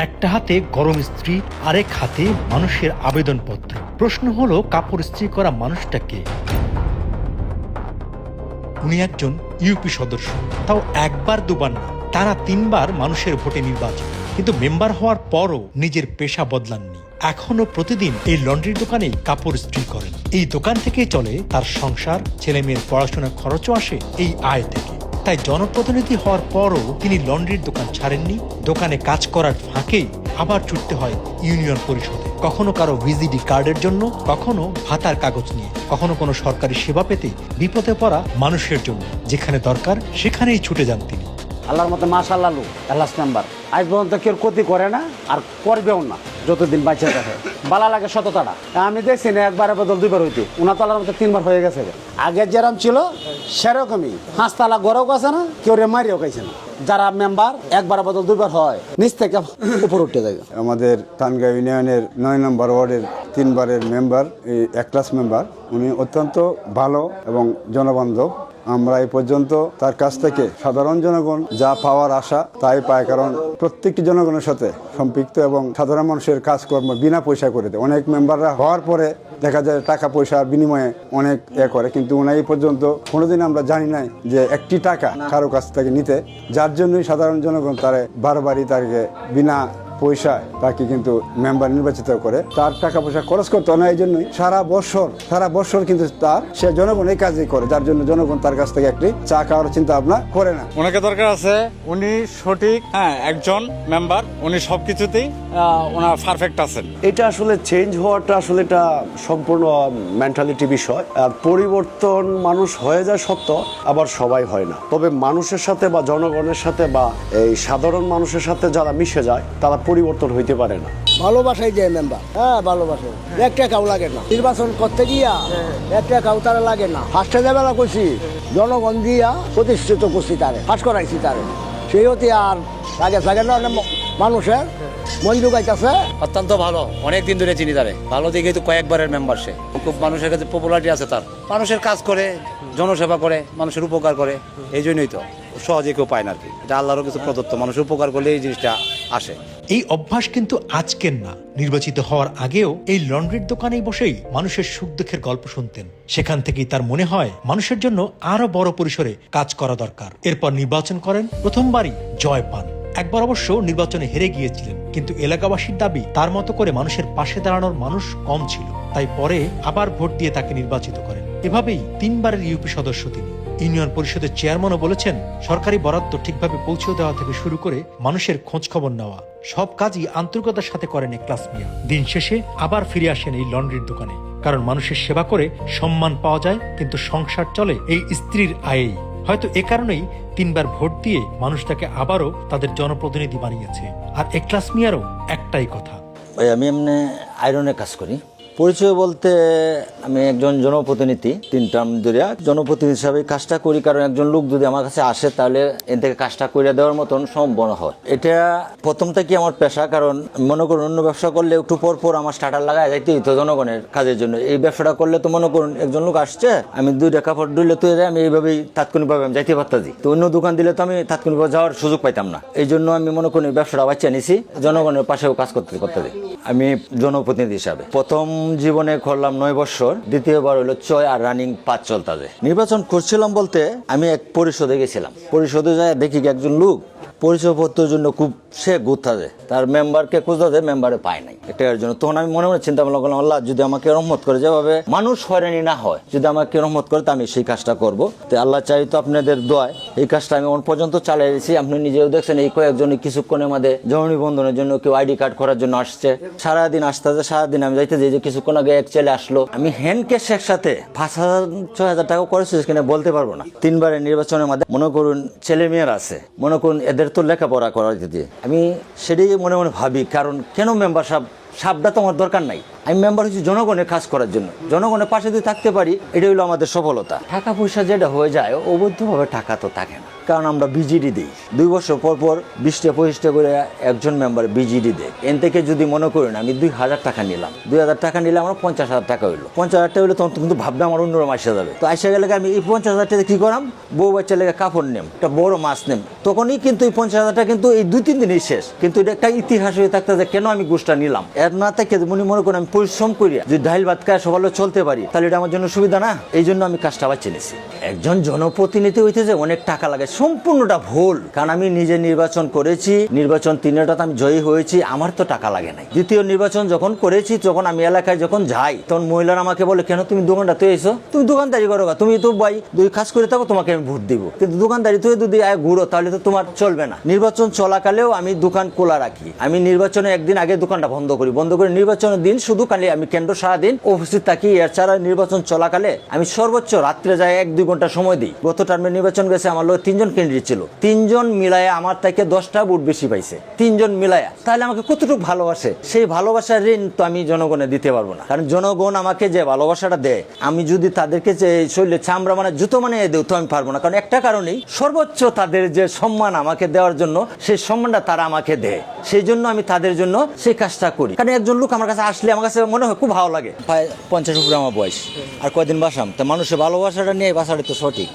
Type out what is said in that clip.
একটা হাতে গরম ইস্ত্রি, আরেক হাতে মানুষের আবেদনপত্র। প্রশ্ন হলো, কাপড় ইস্ত্রি করা মানুষটাকে। উনি একজন ইউপি সদস্য, তাও একবার দুবার না, টানা 3 বার মানুষের ভোটে নির্বাচিত। কিন্তু মেম্বার হওয়ার পরও নিজের পেশা বদলাননি। এখনো প্রতিদিন এই লন্ড্রির দোকানেই কাপড় ইস্ত্রি করেন। এই দোকান থেকেই চলে তার সংসার, ছেলে মেয়ের পড়াশোনার খরচও আসে এই আয় থেকে। তাই জনপ্রতিনিধি হওয়ার পরও তিনি লন্ড্রির দোকান ছাড়েননি। দোকানে কাজ করার ফাঁকেই আবার ছুটতে হয় ইউনিয়ন পরিষদে, কখনো কারো ভিজিডি কার্ডের জন্য, কখনো ভাতার কাগজ নিয়ে, কখনো কোনো সরকারি সেবা পেতে বিপদে পড়া মানুষের জন্য। যেখানে দরকার সেখানেই ছুটে যান তিনি। আল্লাহর মতো মাশাআল্লাহ আল্লাহ নাম্বার আজ পর্যন্ত কেউ ক্ষতি করে না, আর করবেও না যতদিন বাঁচে থাকে। বালা লাগে সততাটা। আমি দেখছি না একবারের বদল 2 বার হইতে, উনার আল্লাহর মতো 3 বার হয়ে গেছে। আগে যেরকম ছিল সেরকমই 5 তালা গড়েও গেছে না, কেউ রে মারিও গেছে না। যারা মেম্বার একবার বদল 2 বার হয়, নিচ থেকে উপর উঠে যায়। আমাদের টানগাঁও ইউনিয়নের 9 নম্বর ওয়ার্ডের 3 বারের মেম্বার, এই এক ক্লাস মেম্বার, উনি অত্যন্ত ভালো এবং জনবান্ধব। আমরা এই পর্যন্ত তার কাছ থেকে সাধারণ জনগণ যা পাওয়ার আশা তাই পায়, কারণ প্রত্যেকটি জনগণের সাথে সম্পৃক্ত এবং সাধারণ মানুষের কাজকর্ম বিনা পয়সা করে দেয়। অনেক মেম্বাররা হওয়ার পরে দেখা যায় টাকা পয়সার বিনিময়ে অনেক করে, কিন্তু ওনাই পর্যন্ত কোনোদিন আমরা জানি নাই যে একটি টাকা কারো কাছ থেকে নিতে, যার জন্যই সাধারণ জনগণ তারে বারবারই তাকে বিনা পয়সায় তাকে কিন্তু মেম্বার নির্বাচিত করে। তার টাকা পয়সা খরচ করতে হয় না, এই জন্যই সারা বছর কিন্তু সে জনগণ এই কাজই করে, যার জন্য জনগণ তার কাছ থেকে একটি চা খাওয়ার চিন্তা ভাবনা করে না। ওনাকে দরকার আছে, উনি সঠিক একজন মেম্বার, উনি সবকিছুতেই ওনার পারফেক্ট আছেন। এটা আসলে চেঞ্জ হওয়াটা আসলে এটা সম্পূর্ণ মেন্টালিটি বিষয়। আর পরিবর্তন মানুষ হয়ে যায় সত্য, আবার সবাই হয় না। তবে মানুষের সাথে বা জনগণের সাথে বা এই সাধারণ মানুষের সাথে যারা মিশে যায় তারা পরিবর্তন হইতে পারে না। ভালোবাসাই যে মেম্বার, ভালোবাসে। 1 টাকাও লাগে না নির্বাচন করতে গিয়া, 1 টাকাও তারা লাগে না। ফার্স্টে যাবেলা করছি জনগণ দিয়া প্রতিষ্ঠিত করছি, তারে ফাঁস করাইছি তারে, সেই হতে আর লাগে না। মানুষের মন জোগাইতেছে। অত্যন্ত ভালো, অনেকদিন ধরে চিনি তারে। ভালো দিকে তো কয়েকবারের মেম্বার, সে খুব মানুষের কাছে পপুলারিটি আছে তার। মানুষের কাজ করে, জনসেবা করে, মানুষের উপকার করে, এই জন্যই তো সহজে কেউ পায় না আর কি। এটা আল্লাহরও কিছু প্রদত্ত, মানুষের উপকার করলে এই জিনিসটা আসে। এই অভ্যাস কিন্তু আজকের না। নির্বাচিত হওয়ার আগেও এই লন্ড্রির দোকানেই বসেই মানুষের সুখ দুঃখের গল্প শুনতেন। সেখান থেকেই তার মনে হয় মানুষের জন্য আরো বড় পরিসরে কাজ করা দরকার। এরপর নির্বাচন করেন, প্রথমবারই জয় পান। একবার অবশ্য নির্বাচনে হেরে গিয়েছিলেন, কিন্তু এলাকাবাসীর দাবি তার মতো করে মানুষের পাশে দাঁড়ানোর মানুষ কম ছিল, তাই পরে আবার ভোট দিয়ে তাকে নির্বাচিত করেন। এভাবেই 3 বারের ইউপি সদস্য তিনি। ইউনিয়ন পরিষদের চেয়ারম্যানও বলেছেন, সরকারি বরাদ্দ ঠিকভাবে পৌঁছে দেওয়া থেকে শুরু করে মানুষের খোঁজ খবর নেওয়া, সব কাজই আন্তরিকতার সাথে করেন একলাস মিয়া। দিন শেষে আবার ফিরে আসেন এই লন্ড্রির দোকানে, কারণ মানুষের সেবা করে সম্মান পাওয়া যায়, কিন্তু সংসার চলে এই স্ত্রীর আয়েই। হয়তো এ কারণেই 3 বার ভোট দিয়ে মানুষ তাকে আবারও তাদের জনপ্রতিনিধি বানিয়েছে। আর একলাস মিয়ারও একটাই কথা, ভাই আমি এমনি আয়রনে কাজ করি। পরিচয় বলতে আমি একজন জনপ্রতিনিধি, 3 টার্ম ধরে জনপ্রতিনিধি হিসাবে কাজটা করি। কারণ একজন লোক যদি আমার কাছে আসে তাহলে এর থেকে কাজটা করে দেওয়ার মতন সম্ভাবনা হয়। এটা প্রথম থেকে আমার পেশা, কারণ মনে করুন অন্য ব্যবসা করলে একটু পর আমার স্টার্টার লাগায় যাইতে হইতো জনগণের কাজের জন্য। এই ব্যবসাটা করলে তো মনে করুন একজন লোক আসছে, আমি 2টা কাপড় ধুলে তুই আমি এইভাবেই তাৎক্ষণিকভাবে আমি যাইতে পারতাম। তো অন্য দোকান দিলে তো আমি তাৎক্ষণিকভাবে যাওয়ার সুযোগ পাইতাম না। এই জন্য আমি মনে করি ব্যবসাটা বাচ্চা নিছি, জনগণের পাশেও কাজ করতে আমি জনপ্রতিনিধি হিসাবে। প্রথম জীবনে করলাম 9 বছর, দ্বিতীয়বার হলো 6 আর রানিং 5 চলতে। নির্বাচন করছিলাম বলতে আমি এক পরিষদে গেছিলাম। পরিষদে যায় দেখি একজন লোক পরিচয়পত্রের জন্য খুব সে ঘুরতে যায়, তার মেম্বারকে খুঁজতে যায়, মেম্বারে পায় নাই এটার জন্য। তখন আমি মনে মনে চিন্তা ভাবনা করলাম, আল্লাহ যদি আমাকে রহমত করে, যেভাবে মানুষ হয়রানি না হয়, যদি আমাকে রহমত করে তো আমি সেই কাজটা করবো। তো আল্লাহ চাই তো আপনাদের দোয়ায় এই কাজটা আমি অন পর্যন্ত চালিয়ে দিয়েছি। আপনি নিজেও দেখছেন এই কয়েকজন কিছুক্ষণের মধ্যে জরুরি নিবন্ধনের জন্য কেউ আইডি কার্ড করার জন্য আসছে, সারাদিন আসতে আছে। সারাদিন আমি যাইতে যে কিছুক্ষণ আগে এক ছেলে আসলো, আমি হ্যান্ড ক্যাশ একসাথে 5,000-6,000 টাকা করেছি কিনা বলতে পারবো না। 3 বারের নির্বাচনের মধ্যে মনে করুন ছেলে মেয়ের আছে, মনে করুন এদের তো লেখাপড়া করা দিতে, আমি সেটাই মনে মনে ভাবি, কারণ কেন মেম্বারশিপ সাবটা তো আমার দরকার নাই। আমি মেম্বার হচ্ছি জনগণের কাজ করার জন্য, জনগণের পাশে যদি থাকতে পারি এটা হলো আমাদের সফলতা। টাকা পয়সা যেটা হয়ে যায় অবৈধভাবে টাকা তো থাকে না, কারণ আমরা বিজিডি দিই 2 বছর পর পর 20-25 করে একজন মেম্বার বিজিডি দেয়। এন থেকে যদি মনে করি না আমি 2,000 টাকা নিলাম, 2,000 টাকা নিলে আমার 50,000 টাকা হইলো, 50,000 টাকা হইলে তখন কিন্তু ভাববে আমার অন্যরকম আসা যাবে। তো আসা গেলে আমি এই 50,000 টাকা কি করাম, বউ বাচ্চা লেগে কাপড় নেম, একটা বড় মাছ নেম, তখনই কিন্তু এই 50,000 টাকা কিন্তু এই 2-3 দিনেই শেষ। কিন্তু এটা একটা ইতিহাস হয়ে থাকতে যে কেন আমি ঘুষটা নিলাম, এর না থেকে মনে করেন আমি পরিশ্রম করি যদি ডাইল ভাত খায় সকালে চলতে পারি, তাহলে এটা আমার জন্য সুবিধা না। এই জন্য আমি কাজটা বাঁচিয়ে নিয়েছি। একজন জনপ্রতিনিধি হইতে যে অনেক টাকা লাগে সম্পূর্ণটা ভুল, কারণ আমি নিজে নির্বাচন করেছি, নির্বাচন 3টাতে আমি জয়ী হয়েছি, আমার তো টাকা লাগে নাই। দ্বিতীয় নির্বাচন যখন করেছি তখন আমি এলাকায় যখন যাই তখন মহিলারা আমাকে বলে কেন তুমি দোকানটা তো এসো, তুমি দোকানদারি করো, তুমি তো ভাই 2 কাজ করে থাকো, তোমাকে আমি ভোট দিব, কিন্তু দোকানদারি তো যদি ঘুরো তাহলে তো তোমার চলবে না। নির্বাচন চলাকালেও আমি দোকান খোলা রাখি, আমি নির্বাচনের একদিন আগে দোকানটা বন্ধ করে নির্বাচনের দিন শুধু খালি আমি কেন্দ্র সারাদিন উপস্থিত থাকি। এছাড়া নির্বাচন চলাকালে আমি সর্বোচ্চ রাত্রে যাই 1-2 ঘন্টা সময় দিই। গত টার্মে নির্বাচন গেছে আমার লোক 3 জন ক্যান্ডিডেট ছিল, 3 জন মিলায়া আমার থেকে 10টা ভোট বেশি পাইছে, 3 জন মিলায়া। তাহলে আমাকে কতটুকু ভালোবাসে, সেই ভালোবাসার ঋণ তো আমি জনগণে দিতে পারবো না, কারণ জনগণ আমাকে যে ভালোবাসাটা দেয় আমি যদি তাদেরকে যে শরীরে চামড়া মানে জুতো মানে দেও তো আমি পারবো না। কারণ একটা কারণেই সর্বোচ্চ তাদের যে সম্মান আমাকে দেওয়ার জন্য সেই সম্মানটা তারা আমাকে দেয়, সেই জন্য আমি তাদের জন্য সেই কাজটা করি। কারণ একজন লোক আমার কাছে আসলে আমার কাছে মনে হয় খুব ভালো লাগে। প্রায় 50 উপরে আমার বয়স, আর কয়দিন বাসাম, তা মানুষের ভালোবাসাটা নিয়ে বাসাটা তো সঠিক।